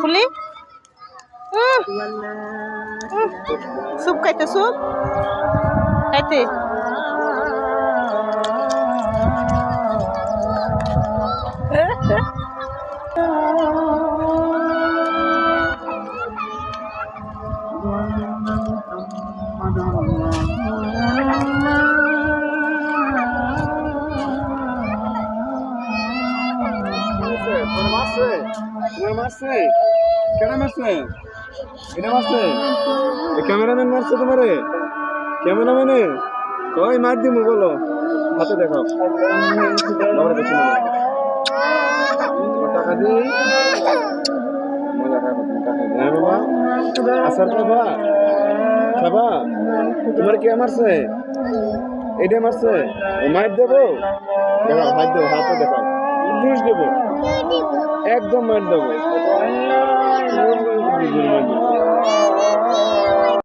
ফুলি soup খাইতে soup খাইতে cameraman মারছে তোমারে ক্যামেরাম্যানে কই মার দিমু বলো হাতে দেখাও টাকা দিই মজা খাবো তুমি টাকা দিই হ্যাঁ বাবা আসার খাবা খাবা তোমার কে মারছে এইটা মারছে মার দেবো দেখাও হাত দেবো হাতে দেখাও ঘুষ দেবো একদম মার দেবো